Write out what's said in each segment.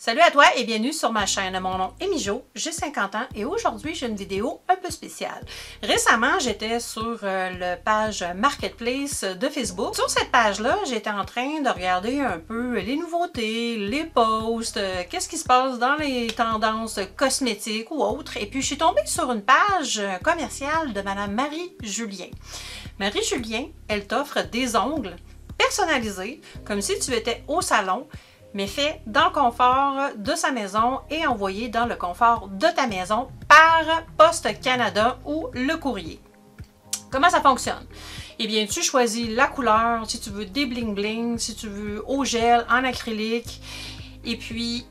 Salut à toi et bienvenue sur ma chaîne. Mon nom est Mijo, j'ai 50 ans et aujourd'hui j'ai une vidéo un peu spéciale. Récemment, j'étais sur la page Marketplace de Facebook. Sur cette page-là, j'étais en train de regarder un peu les nouveautés, les posts, qu'est-ce qui se passe dans les tendances cosmétiques ou autres. Et puis je suis tombée sur une page commerciale de Madame Marie-Julien. Marie-Julien, elle t'offre des ongles personnalisés, comme si tu étais au salon, mais fait dans le confort de sa maison et envoyé dans le confort de ta maison par Poste Canada ou le courrier. Comment ça fonctionne? Eh bien, tu choisis la couleur, si tu veux des bling-bling, si tu veux au gel, en acrylique, et puis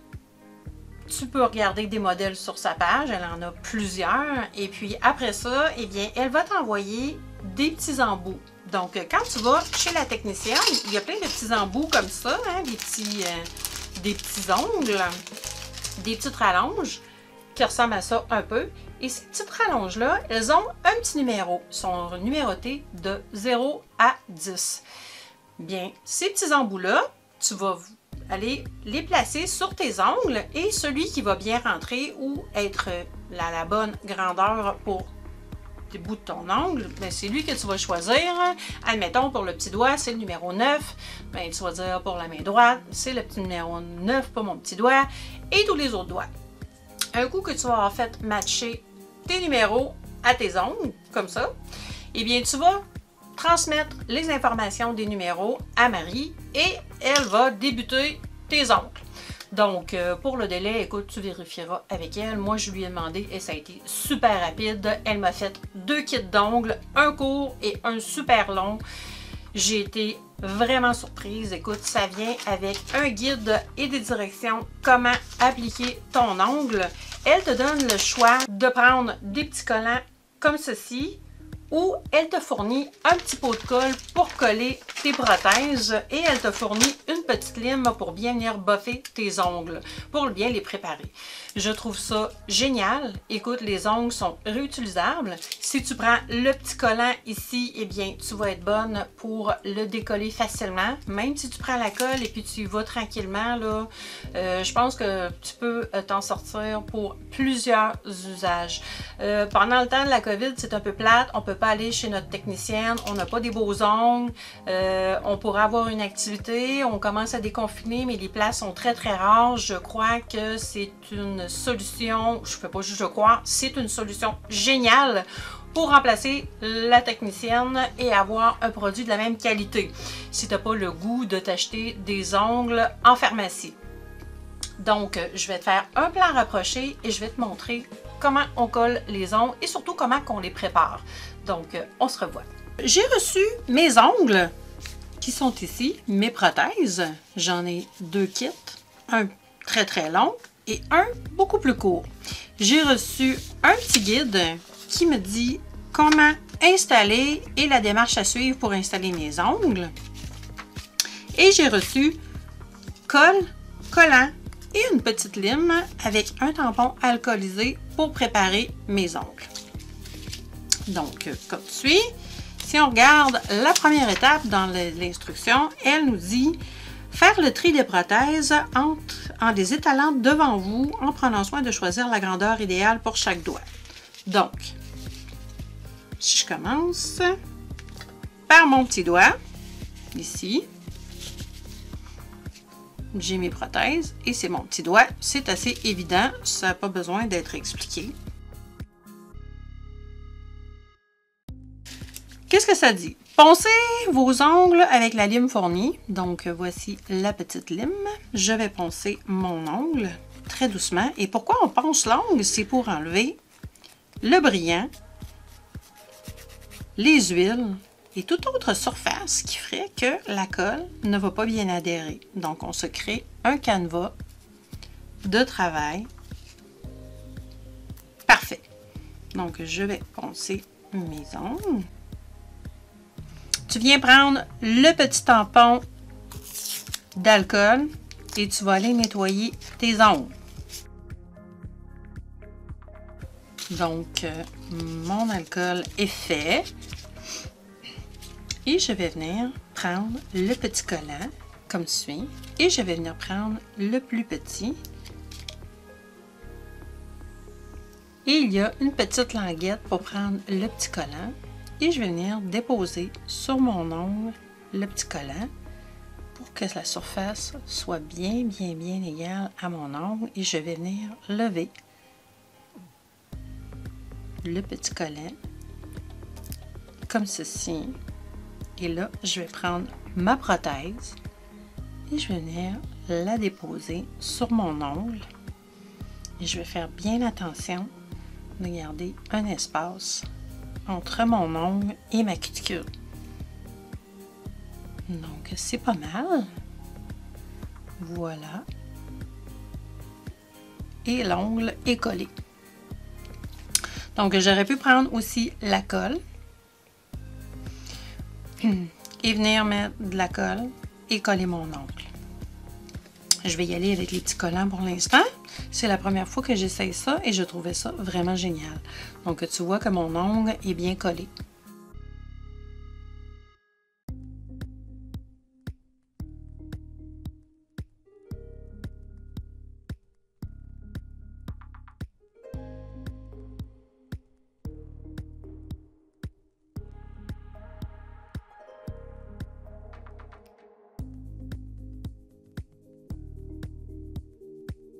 tu peux regarder des modèles sur sa page, elle en a plusieurs, et puis après ça, eh bien, elle va t'envoyer des petits embouts. Donc, quand tu vas chez la technicienne, il y a plein de petits embouts comme ça, hein, des petits ongles, des petites rallonges qui ressemblent à ça un peu. Et ces petites rallonges-là, elles ont un petit numéro, sont numérotées de 0 à 10. Bien, ces petits embouts-là, tu vas aller les placer sur tes ongles et celui qui va bien rentrer ou être la bonne grandeur pour les bouts de ton ongle, ben c'est lui que tu vas choisir. Admettons, pour le petit doigt, c'est le numéro 9. Ben, tu vas dire pour la main droite, c'est le petit numéro 9 pour mon petit doigt et tous les autres doigts. Un coup que tu vas avoir fait matcher tes numéros à tes ongles, comme ça, eh bien, tu vas transmettre les informations des numéros à Marie et elle va débuter tes ongles. Donc, pour le délai, écoute, tu vérifieras avec elle. Moi, je lui ai demandé et ça a été super rapide. Elle m'a fait 2 kits d'ongles, un court et un super long. J'ai été vraiment surprise. Écoute, ça vient avec un guide et des directions comment appliquer ton ongle. Elle te donne le choix de prendre des petits collants comme ceci ou elle te fournit un petit pot de colle pour coller tes prothèses et elle te fournit une petite lime pour bien venir boffer tes ongles, pour bien les préparer. Je trouve ça génial. Écoute, les ongles sont réutilisables. Si tu prends le petit collant ici, eh bien, tu vas être bonne pour le décoller facilement. Même si tu prends la colle et puis tu y vas tranquillement, là, je pense que tu peux t'en sortir pour plusieurs usages. Pendant le temps de la COVID, c'est un peu plate. On peut pas aller chez notre technicienne. On n'a pas des beaux ongles. On pourrait avoir une activité. On commence à déconfiner, mais les places sont très très rares. Je crois que c'est une solution, je fais pas juste je crois, c'est une solution géniale pour remplacer la technicienne et avoir un produit de la même qualité si tu n'as pas le goût de t'acheter des ongles en pharmacie. Donc, je vais te faire un plan rapproché et je vais te montrer comment on colle les ongles et surtout comment on les prépare. Donc, on se revoit. J'ai reçu mes ongles qui sont ici, mes prothèses. J'en ai 2 kits, un très très long et un beaucoup plus court. J'ai reçu un petit guide qui me dit comment installer et la démarche à suivre pour installer mes ongles. Et j'ai reçu colle, collant et une petite lime avec un tampon alcoolisé pour préparer mes ongles. Donc, comme suit, si on regarde la première étape dans l'instruction, elle nous dit faire le tri des prothèses en les étalant devant vous en prenant soin de choisir la grandeur idéale pour chaque doigt. Donc, si je commence par mon petit doigt, ici, j'ai mes prothèses et c'est mon petit doigt. C'est assez évident, ça n'a pas besoin d'être expliqué. Qu'est-ce que ça dit? Poncez vos ongles avec la lime fournie. Donc, voici la petite lime. Je vais poncer mon ongle très doucement. Et pourquoi on ponce l'ongle? C'est pour enlever le brillant, les huiles et toute autre surface qui ferait que la colle ne va pas bien adhérer. Donc, on se crée un canevas de travail parfait. Donc, je vais poncer mes ongles. Tu viens prendre le petit tampon d'alcool et tu vas aller nettoyer tes ongles. Donc, mon alcool est fait. Et je vais venir prendre le petit collant, comme suit. Et je vais venir prendre le plus petit Et il y a une petite languette pour prendre le petit collant. Et je vais venir déposer sur mon ongle le petit collant pour que la surface soit bien égale à mon ongle. Et je vais venir lever le petit collant comme ceci. Et là, je vais prendre ma prothèse et je vais venir la déposer sur mon ongle. Et je vais faire bien attention de garder un espace entre mon ongle et ma cuticule. Donc, c'est pas mal. Voilà. Et l'ongle est collé. Donc, j'aurais pu prendre aussi la colle et venir mettre de la colle et coller mon ongle. Je vais y aller avec les petits collants pour l'instant. C'est la première fois que j'essaye ça et je trouvais ça vraiment génial. Donc, tu vois que mon ongle est bien collé.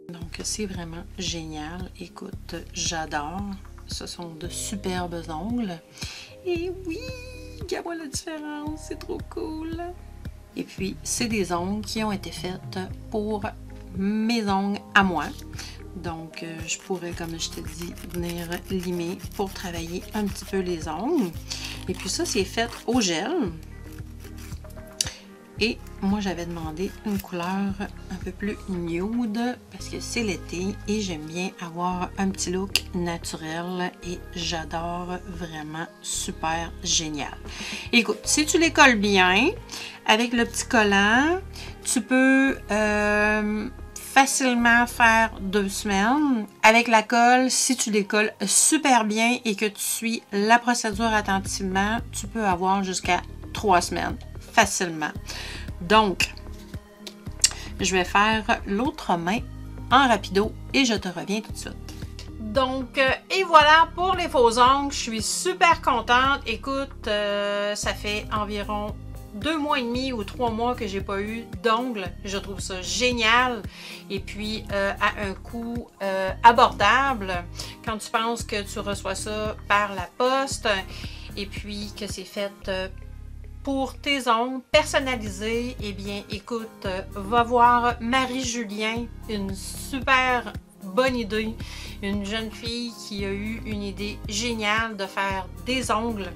Donc, c'est vraiment génial. Écoute, j'adore. Ce sont de superbes ongles. Et oui, regarde-moi la différence, c'est trop cool. Et puis, c'est des ongles qui ont été faits pour mes ongles à moi. Donc, je pourrais, comme je te dis, venir limer pour travailler un petit peu les ongles. Et puis ça, c'est fait au gel. Et moi, j'avais demandé une couleur un peu plus nude parce que c'est l'été et j'aime bien avoir un petit look naturel et j'adore vraiment super génial. Écoute, si tu les colles bien avec le petit collant, tu peux facilement faire 2 semaines. Avec la colle, si tu les colles super bien et que tu suis la procédure attentivement, tu peux avoir jusqu'à 3 semaines. Facilement. Donc, je vais faire l'autre main en rapido et je te reviens tout de suite. Donc, et voilà pour les faux ongles. Je suis super contente. Écoute, ça fait environ 2 mois et demi ou 3 mois que j'ai pas eu d'ongles. Je trouve ça génial. Et puis, à un coût abordable. Quand tu penses que tu reçois ça par la poste et puis que c'est fait pour tes ongles personnalisés, eh bien, écoute, va voir Marie-Julien, une super bonne idée. Une jeune fille qui a eu une idée géniale de faire des ongles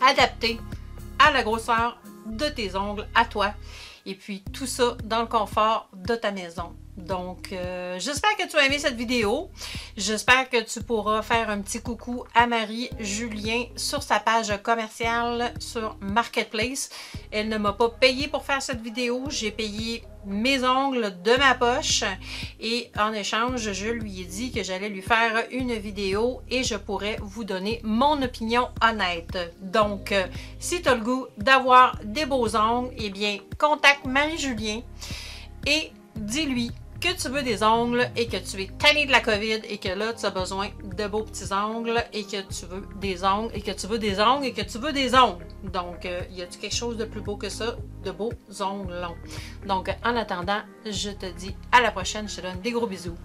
adaptés à la grosseur de tes ongles, à toi. Et puis, tout ça dans le confort de ta maison. Donc, j'espère que tu as aimé cette vidéo. J'espère que tu pourras faire un petit coucou à Marie-Julien sur sa page commerciale sur Marketplace. Elle ne m'a pas payé pour faire cette vidéo. J'ai payé mes ongles de ma poche et en échange, je lui ai dit que j'allais lui faire une vidéo et je pourrais vous donner mon opinion honnête. Donc, si tu as le goût d'avoir des beaux ongles, eh bien, contacte Marie-Julien et dis-lui que tu veux des ongles et que tu es tanné de la COVID et que là, tu as besoin de beaux petits ongles et que tu veux des ongles et que tu veux des ongles et que tu veux des ongles. Donc, y a-t-il quelque chose de plus beau que ça? De beaux ongles longs. Donc, en attendant, je te dis à la prochaine. Je te donne des gros bisous.